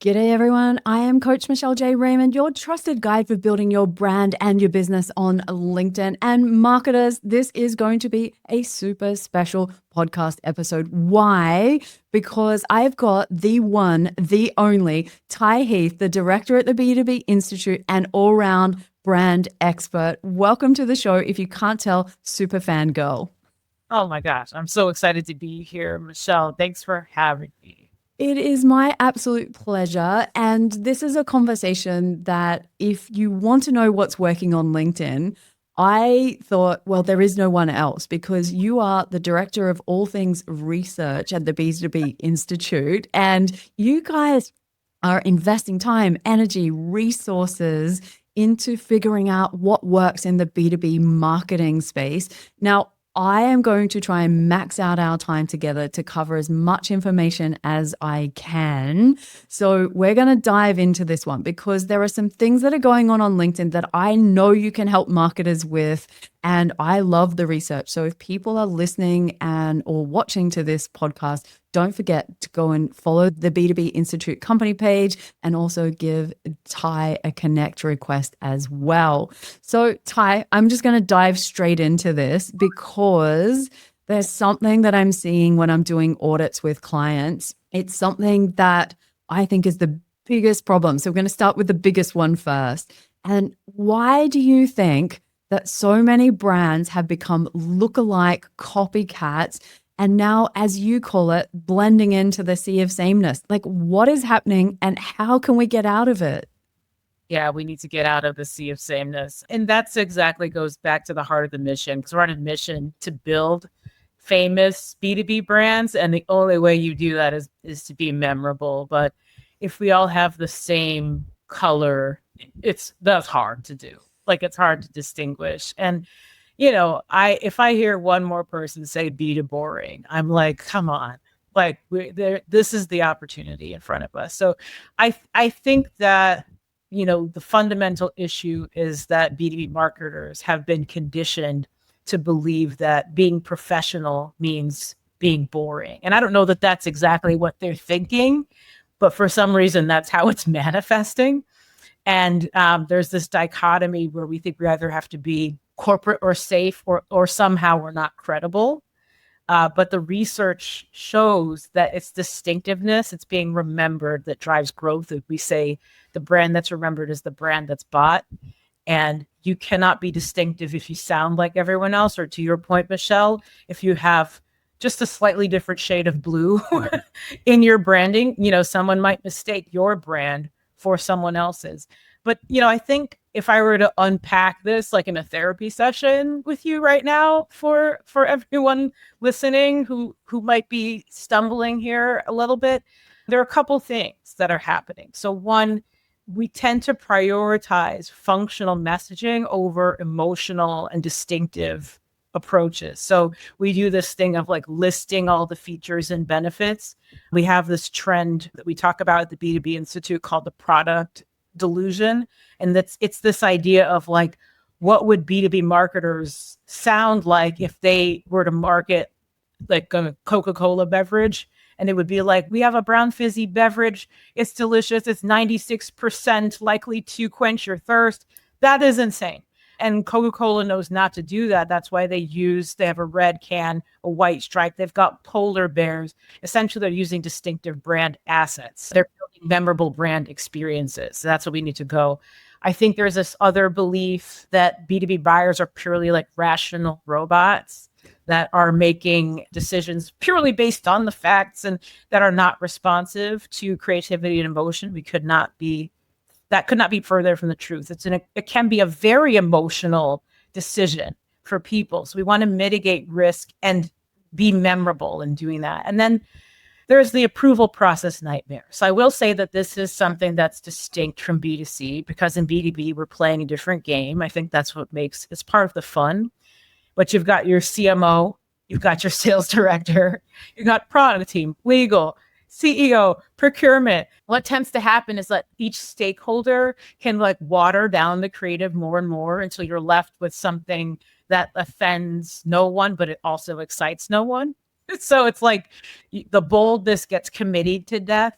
G'day everyone, I am Coach Michelle J. Raymond, your trusted guide for building your brand and your business on LinkedIn. And marketers, this is going to be a super special podcast episode. Why? Because I've got the one, the only, Ty Heath, the director at the B2B Institute and all-round brand expert. Welcome to the show. If you can't tell, super fan girl. Oh my gosh, I'm so excited to be here, Michelle. Thanks for having me. It is my absolute pleasure. And this is a conversation that if you want to know what's working on LinkedIn, I thought, well, there is no one else because you are the director of all things research at the B2B Institute. And you guys are investing time, energy, resources into figuring out what works in the B2B marketing space. Now, I am going to try and max out our time together to cover as much information as I can. So we're going to dive into this one because there are some things that are going on LinkedIn that I know you can help marketers with. And I love the research. So if people are listening and or watching to this podcast, don't forget to go and follow the B2B Institute company page and also give Ty a connect request as well. So Ty, I'm just going to dive straight into this because there's something that I'm seeing when I'm doing audits with clients. It's something that I think is the biggest problem. So we're going to start with the biggest one first. And why do you think that so many brands have become lookalike copycats and now, as you call it, blending into the sea of sameness? Like, what is happening and how can we get out of it? Yeah, we need to get out of the sea of sameness. And that's exactly goes back to the heart of the mission because we're on a mission to build famous B2B brands. And the only way you do that is to be memorable. But if we all have the same color, that's hard to do. Like it's hard to distinguish. And if I hear one more person say be to boring, I'm like, come on, like this is the opportunity in front of us. So I think that, the fundamental issue is that B2B marketers have been conditioned to believe that being professional means being boring. And I don't know that that's exactly what they're thinking, but for some reason, that's how it's manifesting. And there's this dichotomy where we think we either have to be corporate or safe or somehow we're not credible. But the research shows that it's distinctiveness, it's being remembered that drives growth. If we say the brand that's remembered is the brand that's bought. And you cannot be distinctive if you sound like everyone else, or to your point, Michelle, if you have just a slightly different shade of blue in your branding, someone might mistake your brand for someone else's. But, I think if I were to unpack this like in a therapy session with you right now for everyone listening who might be stumbling here a little bit, there are a couple things that are happening. So one, we tend to prioritize functional messaging over emotional and distinctive approaches. So we do this thing of like listing all the features and benefits. We have this trend that we talk about at the B2B Institute called the product delusion. And it's this idea of like, what would B2B marketers sound like if they were to market like a Coca-Cola beverage? And it would be like, we have a brown fizzy beverage. It's delicious. It's 96% likely to quench your thirst. That is insane. And Coca-Cola knows not to do that. That's why they have a red can, a white stripe. They've got polar bears. Essentially, they're using distinctive brand assets. They're building memorable brand experiences. So that's what we need to go. I think there's this other belief that B2B buyers are purely like rational robots that are making decisions purely based on the facts and that are not responsive to creativity and emotion. That could not be further from the truth. It can be a very emotional decision for people. So we want to mitigate risk and be memorable in doing that. And then there's the approval process nightmare. So I will say that this is something that's distinct from B2C because in B2B, we're playing a different game. I think that's what it's part of the fun. But you've got your CMO, you've got your sales director, you've got product team, legal, CEO, procurement. What tends to happen is that each stakeholder can like water down the creative more and more until you're left with something that offends no one, but it also excites no one. So it's like the boldness gets committed to death.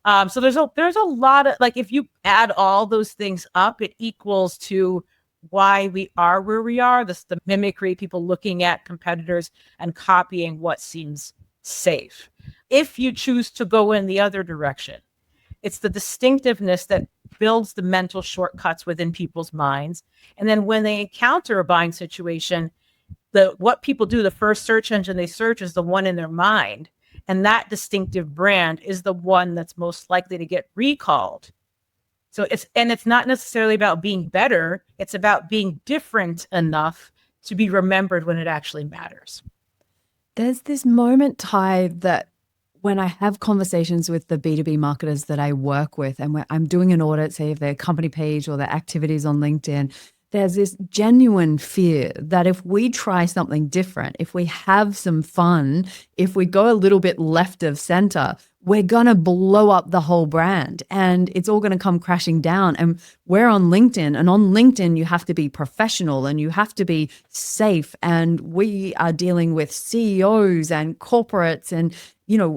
So there's a lot of, like, if you add all those things up, it equals to why we are where we are. This the mimicry, people looking at competitors and copying what seems safe. If you choose to go in the other direction, it's the distinctiveness that builds the mental shortcuts within people's minds. And then when they encounter a buying situation, what people do, the first search engine they search is the one in their mind. And that distinctive brand is the one that's most likely to get recalled. So it's not necessarily about being better, it's about being different enough to be remembered when it actually matters. There's this moment, Ty, that when I have conversations with the B2B marketers that I work with, and when I'm doing an audit, say of their company page or their activities on LinkedIn, there's this genuine fear that if we try something different, if we have some fun, if we go a little bit left of center, we're going to blow up the whole brand and it's all going to come crashing down. And we're on LinkedIn, and on LinkedIn, you have to be professional and you have to be safe. And we are dealing with CEOs and corporates. And,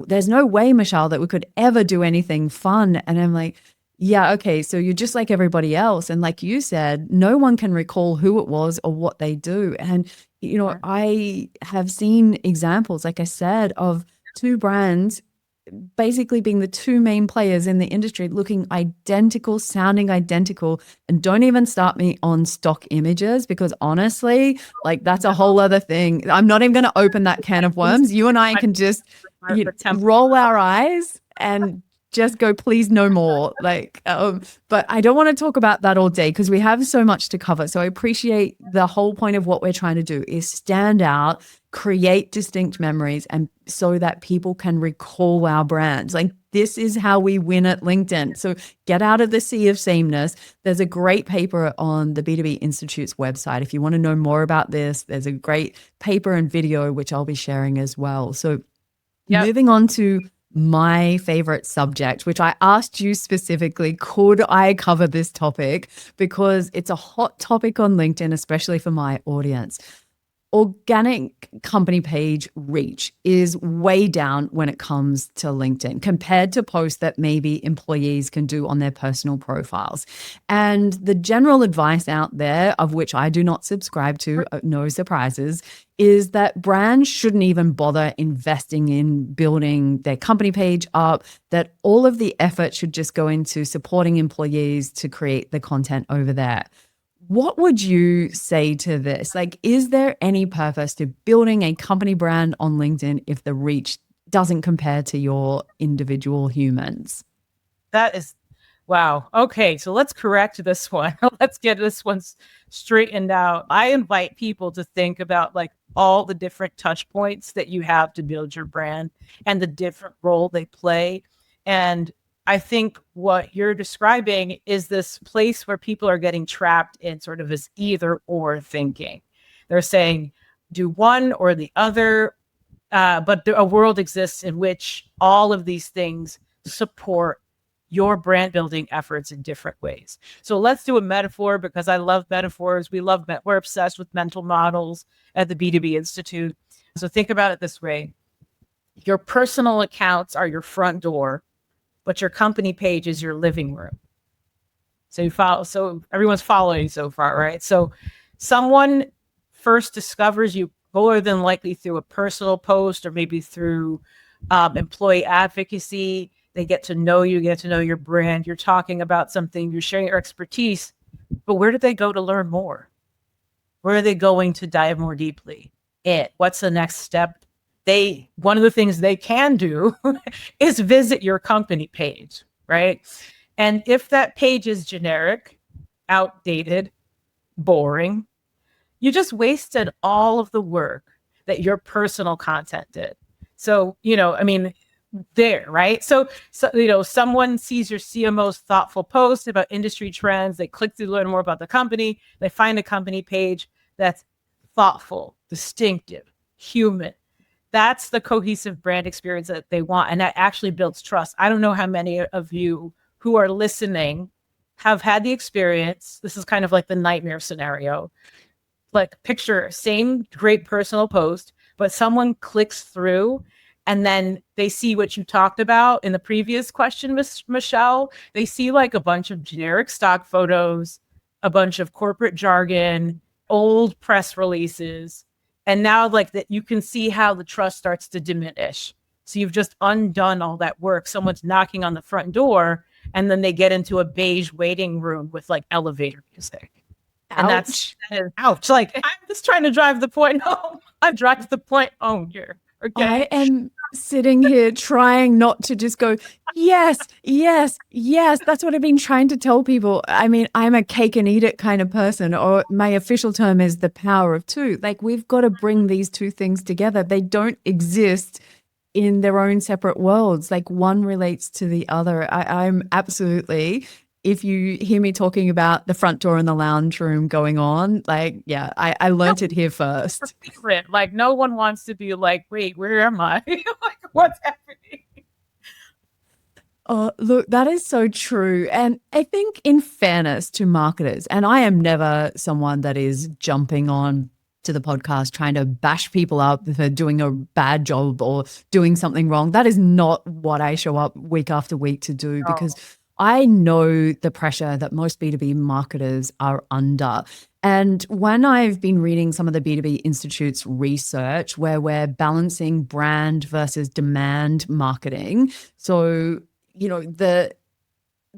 there's no way, Michelle, that we could ever do anything fun. And I'm like, yeah, okay, so you're just like everybody else. And like you said, no one can recall who it was or what they do. And, I have seen examples, like I said, of two brands basically being the two main players in the industry looking identical, sounding identical. And don't even start me on stock images, because honestly, like that's a whole other thing. I'm not even going to open that can of worms. You and I can just roll our eyes and just go, please no more. But I don't want to talk about that all day because we have so much to cover. So I appreciate the whole point of what we're trying to do is stand out, create distinct memories, and so that people can recall our brands. Like, this is how we win at LinkedIn. So get out of the sea of sameness. There's a great paper on the B2B Institute's website. If you want to know more about this, there's a great paper and video, which I'll be sharing as well. So moving on to my favorite subject, which I asked you specifically, could I cover this topic? Because it's a hot topic on LinkedIn, especially for my audience. Organic company page reach is way down when it comes to LinkedIn compared to posts that maybe employees can do on their personal profiles. And the general advice out there, of which I do not subscribe to, no surprises, is that brands shouldn't even bother investing in building their company page up, that all of the effort should just go into supporting employees to create the content over there. What would you say to this? Like, is there any purpose to building a company brand on LinkedIn if the reach doesn't compare to your individual humans? That is, wow. Okay, so let's correct this one. Let's get this one straightened out. I invite people to think about like all the different touch points that you have to build your brand and the different role they play. And I think what you're describing is this place where people are getting trapped in sort of this either or thinking. They're saying, do one or the other, but a world exists in which all of these things support your brand building efforts in different ways. So let's do a metaphor, because I love metaphors. We're obsessed with mental models at the B2B Institute. So think about it this way. Your personal accounts are your front door, but your company page is your living room. So everyone's following so far, right? So someone first discovers you more than likely through a personal post or maybe through employee advocacy. They get to know you, get to know your brand. You're talking about something, you're sharing your expertise, but where do they go to learn more? Where are they going to dive more deeply in? What's the next step? One of the things they can do is visit your company page, right? And if that page is generic, outdated, boring, you just wasted all of the work that your personal content did. So, right? So, someone sees your CMO's thoughtful post about industry trends. They click to learn more about the company. They find a company page that's thoughtful, distinctive, human. That's the cohesive brand experience that they want. And that actually builds trust. I don't know how many of you who are listening have had the experience. This is kind of like the nightmare scenario. Like, picture same great personal post, but someone clicks through And then they see what you talked about in the previous question, Miss Michelle. They see like a bunch of generic stock photos, a bunch of corporate jargon, old press releases. And now like that you can see how the trust starts to diminish. So you've just undone all that work. Someone's knocking on the front door and then they get into a beige waiting room with like elevator music. And Ouch. that is ouch. Like I'm just trying to drive the point home. I'm driving the point home here. I Okay. am sitting here trying not to just go, yes, yes, yes. That's what I've been trying to tell people. I mean, I'm a cake and eat it kind of person, or my official term is the power of two. Like, we've got to bring these two things together. They don't exist in their own separate worlds. Like, one relates to the other. I'm absolutely, if you hear me talking about the front door and the lounge room going on, like, yeah, I learned it here first. Secret. Like no one wants to be like, wait, where am I? Like what's happening? Oh, look, that is so true. And I think, in fairness to marketers, and I am never someone that is jumping on to the podcast trying to bash people up for doing a bad job or doing something wrong. That is not what I show up week after week to do, because I know the pressure that most B2B marketers are under. And when I've been reading some of the B2B Institute's research, where we're balancing brand versus demand marketing, so the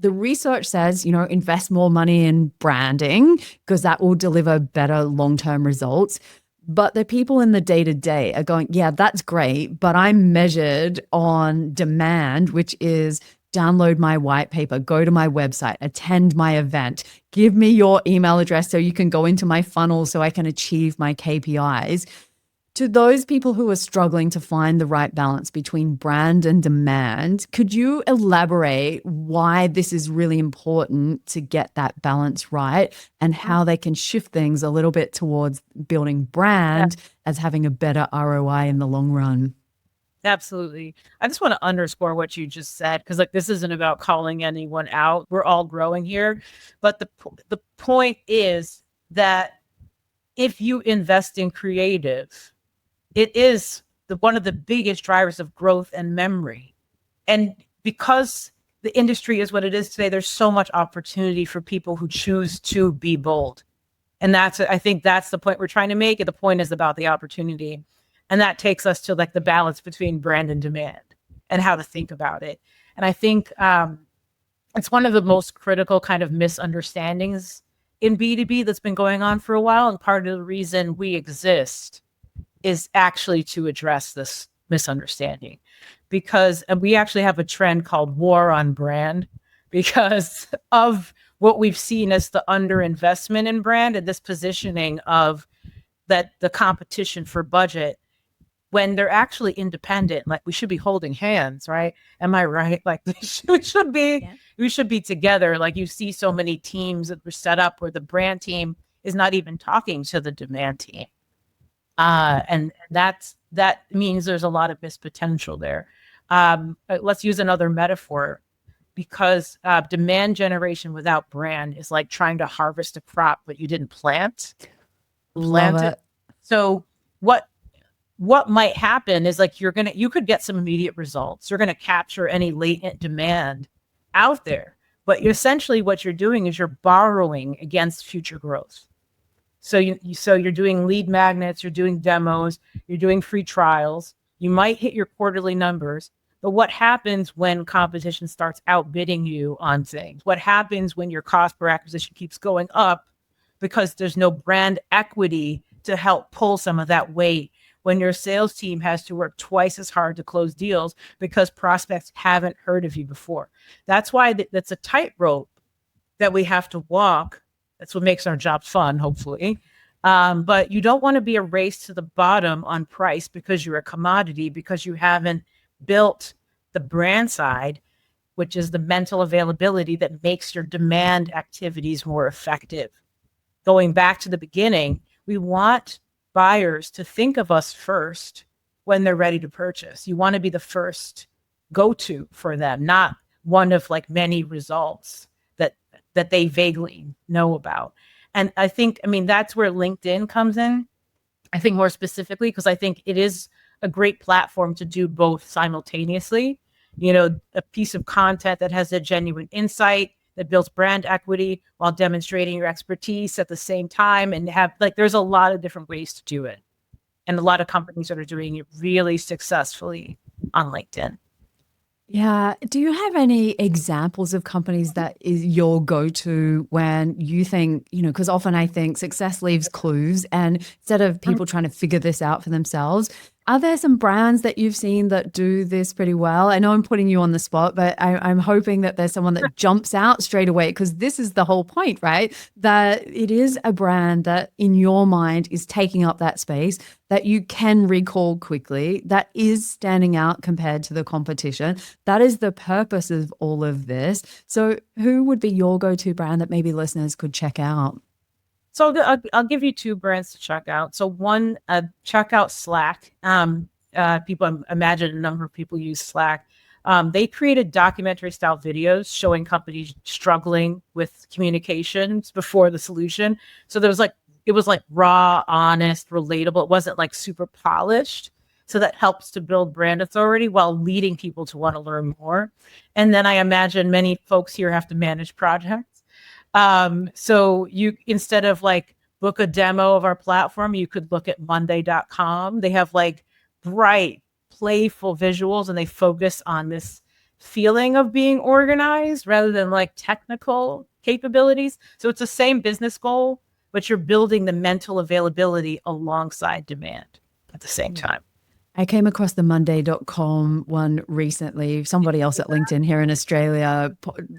research says, invest more money in branding because that will deliver better long-term results. But the people in the day-to-day are going, yeah, that's great, but I'm measured on demand, which is download my white paper, go to my website, attend my event, give me your email address so you can go into my funnel so I can achieve my KPIs. To those people who are struggling to find the right balance between brand and demand, could you elaborate why this is really important to get that balance right, and how they can shift things a little bit towards building brand as having a better ROI in the long run? Absolutely. I just want to underscore what you just said, because like this isn't about calling anyone out. We're all growing here. But the point is that if you invest in creative, it is one of the biggest drivers of growth and memory. And because the industry is what it is today, there's so much opportunity for people who choose to be bold. And I think that's the point we're trying to make. And the point is about the opportunity. And that takes us to like the balance between brand and demand and how to think about it. And I think it's one of the most critical kind of misunderstandings in B2B that's been going on for a while. And part of the reason we exist is actually to address this misunderstanding, because and we actually have a trend called war on brand because of what we've seen as the underinvestment in brand and this positioning of that the competition for budget when they're actually independent. Like we should be holding hands, right? Am I right? Like we should be, we should be together. Like you see so many teams that were set up where the brand team is not even talking to the demand team. And that means there's a lot of missed potential there. Let's use another metaphor, because demand generation without brand is like trying to harvest a crop but you didn't plant it. So what might happen is like you could get some immediate results. You're going to capture any latent demand out there, but essentially what you're doing is you're borrowing against future growth. So you're doing lead magnets, you're doing demos, you're doing free trials. You might hit your quarterly numbers, but what happens when competition starts outbidding you on things? What happens when your cost per acquisition keeps going up because there's no brand equity to help pull some of that weight? When your sales team has to work twice as hard to close deals because prospects haven't heard of you before. That's why that's a tightrope that we have to walk. That's what makes our job fun, hopefully. But you don't want to be a race to the bottom on price because you're a commodity, because you haven't built the brand side, which is the mental availability that makes your demand activities more effective. Going back to the beginning, we want buyers to think of us first when they're ready to purchase. You want to be the first go-to for them, not one of like many results that they vaguely know about. And I think, that's where LinkedIn comes in. I think more specifically, because I think it is a great platform to do both simultaneously. A piece of content that has a genuine insight that builds brand equity while demonstrating your expertise at the same time, and there's a lot of different ways to do it. And a lot of companies that are doing it really successfully on LinkedIn. Yeah. Do you have any examples of companies that is your go-to when you think, because often I think success leaves clues, and instead of people trying to figure this out for themselves, are there some brands that you've seen that do this pretty well? I know I'm putting you on the spot, but I'm hoping that there's someone that jumps out straight away, because this is the whole point, right? That it is a brand that in your mind is taking up that space, that you can recall quickly, that is standing out compared to the competition. That is the purpose of all of this. So who would be your go-to brand that maybe listeners could check out? So I'll give you two brands to check out. So one, check out Slack. People, imagine a number of people use Slack. They created documentary style videos showing companies struggling with communications before the solution. So it was like raw, honest, relatable. It wasn't like super polished. So that helps to build brand authority while leading people to want to learn more. And then I imagine many folks here have to manage projects. So you, instead of like book a demo of our platform, you could look at monday.com. They have like bright, playful visuals, and they focus on this feeling of being organized rather than like technical capabilities. So it's the same business goal, but you're building the mental availability alongside demand at the same time. I came across the monday.com one recently. Somebody else at LinkedIn here in Australia,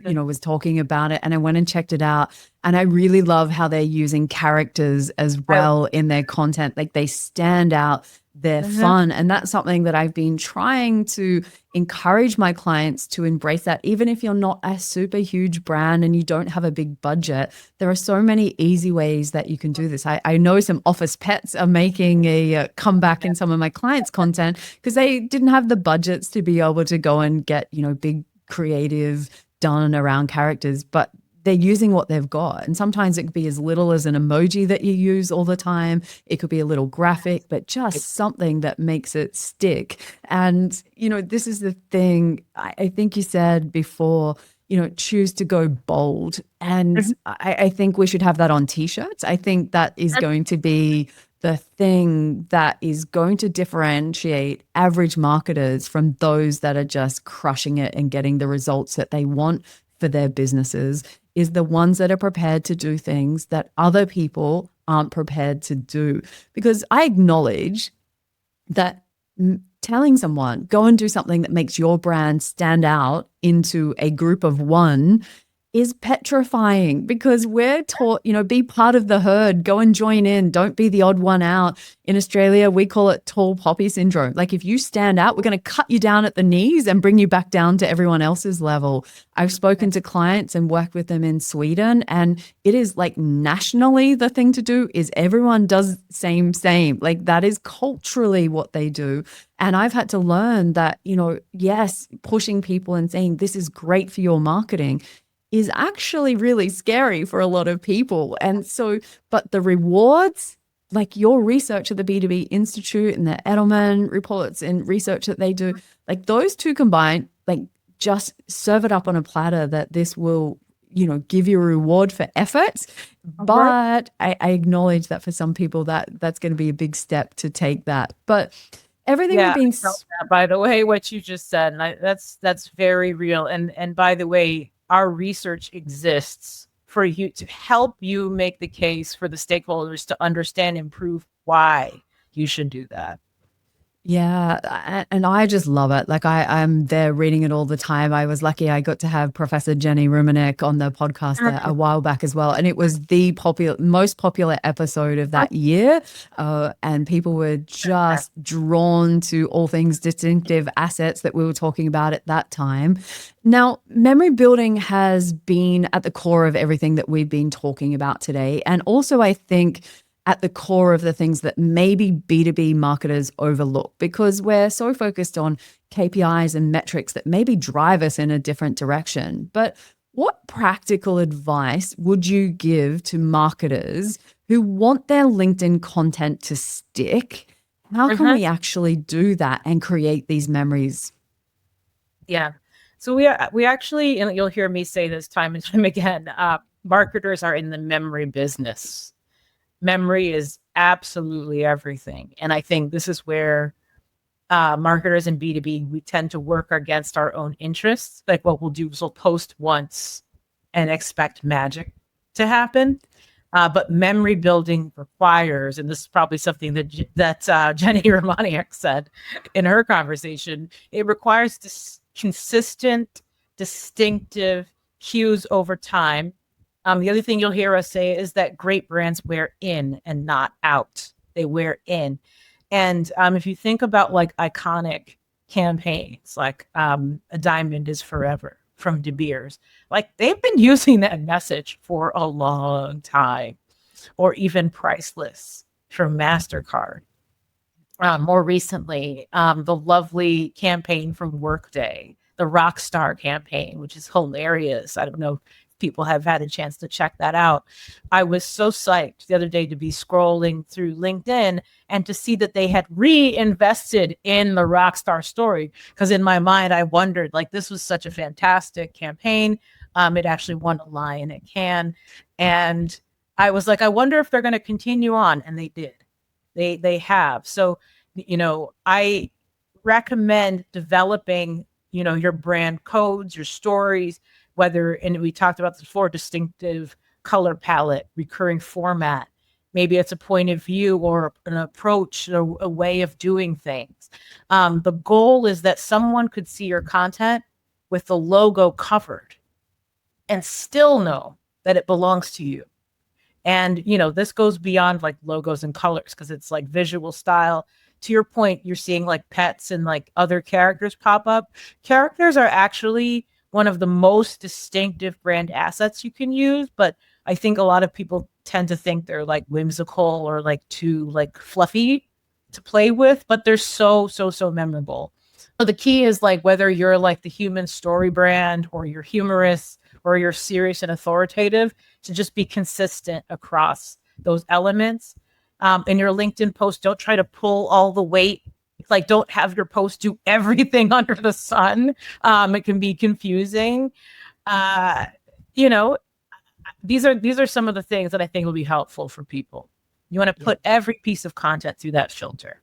was talking about it, and I went and checked it out. And I really love how they're using characters as well in their content. Like, they stand out, they're fun. And that's something that I've been trying to encourage my clients to embrace, that even if you're not a super huge brand and you don't have a big budget, there are so many easy ways that you can do this. I know some office pets are making a comeback in some of my clients' content because they didn't have the budgets to be able to go and get, big creative done around characters, but they're using what they've got. And sometimes it could be as little as an emoji that you use all the time. It could be a little graphic, but just something that makes it stick. And, this is the thing I think you said before, choose to go bold. And I think we should have that on t-shirts. I think that is going to be the thing that is going to differentiate average marketers from those that are just crushing it and getting the results that they want for their businesses, is the ones that are prepared to do things that other people aren't prepared to do. Because I acknowledge that telling someone, go and do something that makes your brand stand out into a group of one, is petrifying, because we're taught, be part of the herd, go and join in, don't be the odd one out. In Australia, we call it tall poppy syndrome. Like, if you stand out, we're going to cut you down at the knees and bring you back down to everyone else's level. I've spoken to clients and worked with them in Sweden, and it is like nationally the thing to do is everyone does same. Like, that is culturally what they do. And I've had to learn that, yes, pushing people and saying this is great for your marketing is actually really scary for a lot of people. And so, but the rewards, like your research at the B2B Institute and the Edelman reports and research that they do, like those two combined, like just serve it up on a platter that this will, give you a reward for efforts. But I acknowledge that for some people that's going to be a big step to take that. But everything we've been, by the way, what you just said, and that's very real. And by the way, our research exists for you to help you make the case for the stakeholders to understand and prove why you should do that. Yeah. And I just love it. Like, I'm there reading it all the time. I was lucky I got to have Professor Jenny Rumanek on the podcast a while back as well. And it was the most popular episode of that year. And people were just drawn to all things distinctive assets that we were talking about at that time. Now, memory building has been at the core of everything that we've been talking about today. And also, I think, at the core of the things that maybe B2B marketers overlook, because we're so focused on KPIs and metrics that maybe drive us in a different direction. But what practical advice would you give to marketers who want their LinkedIn content to stick How can Mhm. we actually do that and create these memories? Yeah. So we actually, and you'll hear me say this time and time again, marketers are in the memory business. Memory is absolutely everything. And I think this is where marketers in B2B, we tend to work against our own interests. Like what we'll do is we'll post once and expect magic to happen. But memory building requires, and this is probably something that Jenny Romaniak said in her conversation, it requires this consistent, distinctive cues over time. The other thing you'll hear us say is that great brands wear in and not out. They wear in. And if you think about like iconic campaigns, like A Diamond is Forever from De Beers, like they've been using that message for a long time, or even Priceless from MasterCard. More recently, the lovely campaign from Workday, the Rockstar campaign, which is hilarious. I don't know if people have had a chance to check that out. I was so psyched the other day to be scrolling through LinkedIn and to see that they had reinvested in the Rockstar story. Because in my mind, I wondered, like, this was such a fantastic campaign. It actually won a Lion at Cannes. And I was like, I wonder if they're going to continue on. And they did. They have. So, I recommend developing, your brand codes, your stories, whether, and we talked about this before, distinctive color palette, recurring format. Maybe it's a point of view or an approach, a way of doing things. The goal is that someone could see your content with the logo covered and still know that it belongs to you. And, this goes beyond like logos and colors because it's like visual style. To your point, you're seeing like pets and like other characters pop up. Characters are actually one of the most distinctive brand assets you can use, but I think a lot of people tend to think they're like whimsical or like too like fluffy to play with, but they're so memorable. So the key is like whether you're like the human story brand or you're humorous or you're serious and authoritative, to just be consistent across those elements. In your LinkedIn post, don't try to pull all the weight. Like, don't have your post do everything under the sun. It can be confusing. Uh, you know, these are some of the things that I think will be helpful for people. You want to put every piece of content through that filter.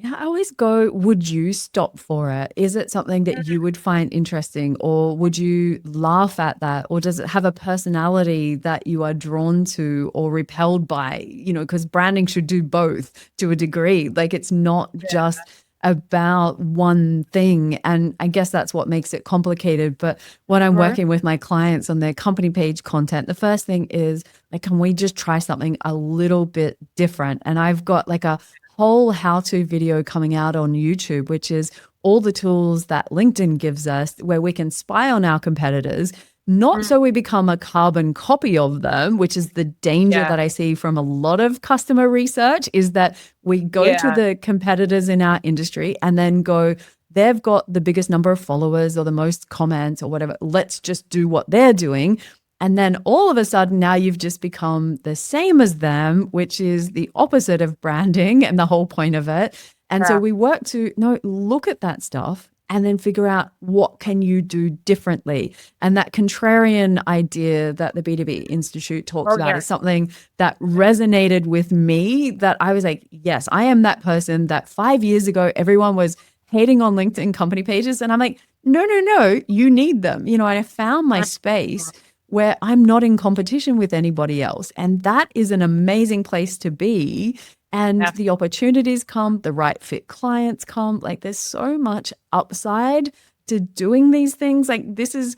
Yeah, I always go, would you stop for it? Is it something that you would find interesting, or would you laugh at that? Or does it have a personality that you are drawn to or repelled by? Because branding should do both to a degree. Like it's not just about one thing. And I guess that's what makes it complicated. But when I'm working with my clients on their company page content, the first thing is like, can we just try something a little bit different? And I've got like a whole how-to video coming out on YouTube, which is all the tools that LinkedIn gives us where we can spy on our competitors, not so we become a carbon copy of them, which is the danger that I see from a lot of customer research, is that we go to the competitors in our industry and then go, they've got the biggest number of followers or the most comments or whatever. Let's just do what they're doing. And then all of a sudden now you've just become the same as them, which is the opposite of branding and the whole point of it. And so we work to look at that stuff and then figure out what can you do differently. And that contrarian idea that the B2B Institute talks about is something that resonated with me, that I was like, yes, I am that person that 5 years ago, everyone was hating on LinkedIn company pages. And I'm like, no, you need them. And I found my space where I'm not in competition with anybody else. And that is an amazing place to be. And the opportunities come, the right fit clients come. Like there's so much upside to doing these things. Like this is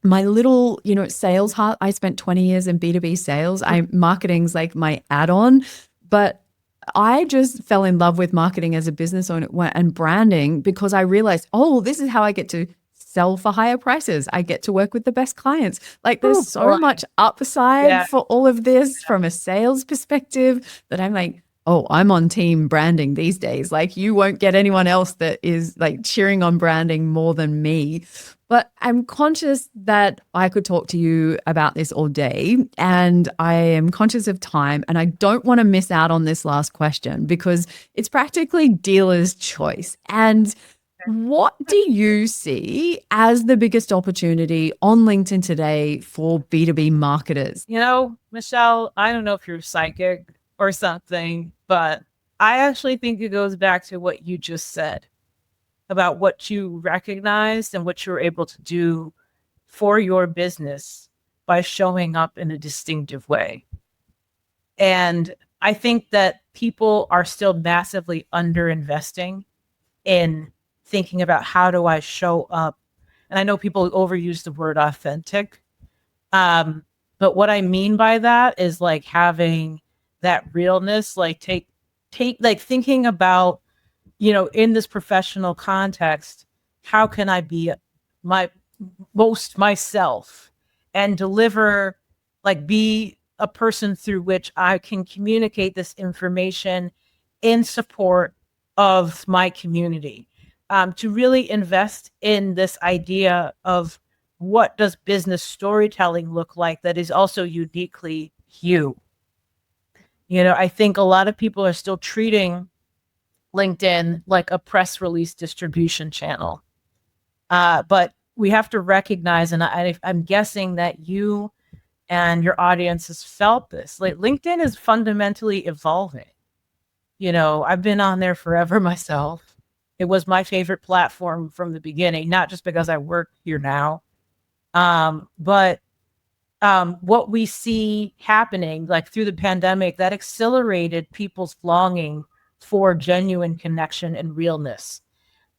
my little, sales heart. I spent 20 years in B2B sales. Marketing's like my add-on, but I just fell in love with marketing as a business owner and branding because I realized, this is how I get to sell for higher prices. I get to work with the best clients. Like there's so much upside for all of this from a sales perspective that I'm like, I'm on team branding these days. Like you won't get anyone else that is like cheering on branding more than me. But I'm conscious that I could talk to you about this all day, and I am conscious of time, and I don't want to miss out on this last question because it's practically dealer's choice. And what do you see as the biggest opportunity on LinkedIn today for B2B marketers? Michelle, I don't know if you're psychic or something, but I actually think it goes back to what you just said about what you recognized and what you were able to do for your business by showing up in a distinctive way. And I think that people are still massively underinvesting in thinking about how do I show up. And I know people overuse the word authentic. But what I mean by that is like having that realness, like like thinking about, in this professional context, how can I be my most myself and deliver, like be a person through which I can communicate this information in support of my community. To really invest in this idea of what does business storytelling look like that is also uniquely you. I think a lot of people are still treating LinkedIn like a press release distribution channel. But we have to recognize, and I'm guessing that you and your audience has felt this, like LinkedIn is fundamentally evolving. I've been on there forever myself. It was my favorite platform from the beginning, not just because I work here now, but what we see happening, like through the pandemic, that accelerated people's longing for genuine connection and realness.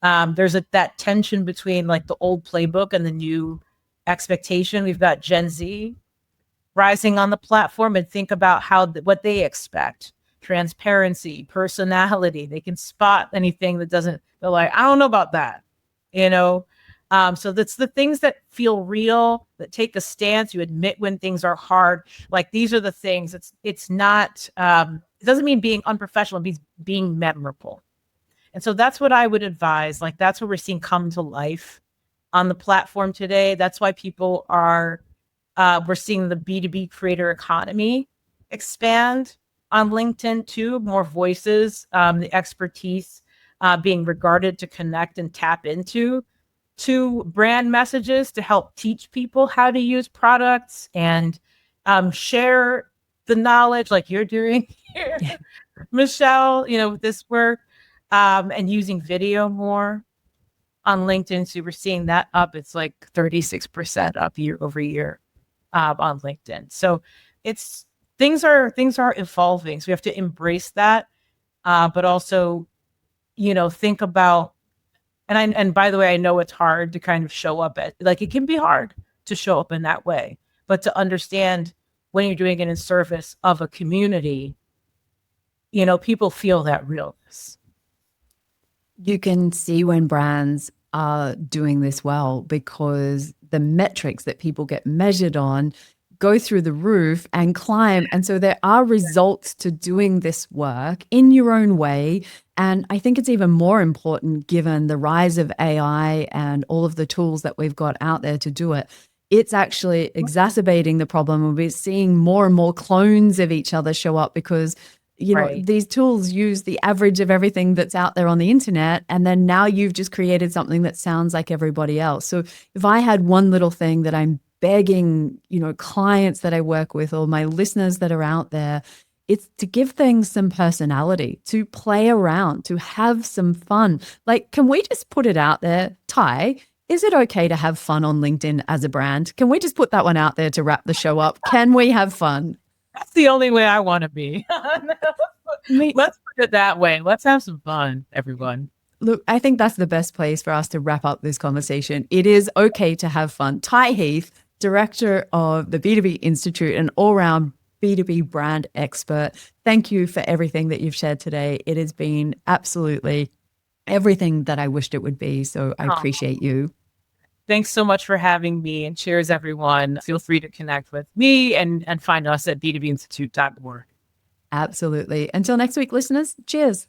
There's that tension between like the old playbook and the new expectation. We've got Gen Z rising on the platform and think about what they expect: transparency, personality. They can spot anything that doesn't. They're like, I don't know about that, you know. So that's the things that feel real, that take a stance. You admit when things are hard. Like these are the things. It's not. It doesn't mean being unprofessional. It means being memorable. And so that's what I would advise. Like that's what we're seeing come to life on the platform today. That's why people are. We're seeing the B2B creator economy expand on LinkedIn too. More voices, the expertise being regarded to connect and tap into to brand messages to help teach people how to use products and share the knowledge like you're doing here, Michelle, with this work, and using video more on LinkedIn. So we're seeing that up. It's like 36% up year over year on LinkedIn. So it's things are evolving. So we have to embrace that, but also, think about. And by the way, I know it's hard to kind of show up it can be hard to show up in that way, but to understand when you're doing it in service of a community, people feel that realness. You can see when brands are doing this well because the metrics that people get measured on go through the roof and climb. And so there are results to doing this work in your own way. And I think it's even more important given the rise of AI and all of the tools that we've got out there to do it. It's actually exacerbating the problem. We're seeing more and more clones of each other show up because Right. these tools use the average of everything that's out there on the internet. And then now you've just created something that sounds like everybody else. So if I had one little thing that I'm begging, clients that I work with or my listeners that are out there, it's to give things some personality, to play around, to have some fun. Like, can we just put it out there? Ty, is it okay to have fun on LinkedIn as a brand? Can we just put that one out there to wrap the show up? Can we have fun? That's the only way I want to be. Let's put it that way. Let's have some fun, everyone. Look, I think that's the best place for us to wrap up this conversation. It is okay to have fun. Ty Heath, director of the B2B Institute, an all-round B2B brand expert. Thank you for everything that you've shared today. It has been absolutely everything that I wished it would be. So I appreciate you. Thanks so much for having me, and cheers, everyone. Feel free to connect with me and find us at b2binstitute.org. Absolutely. Until next week, listeners, cheers.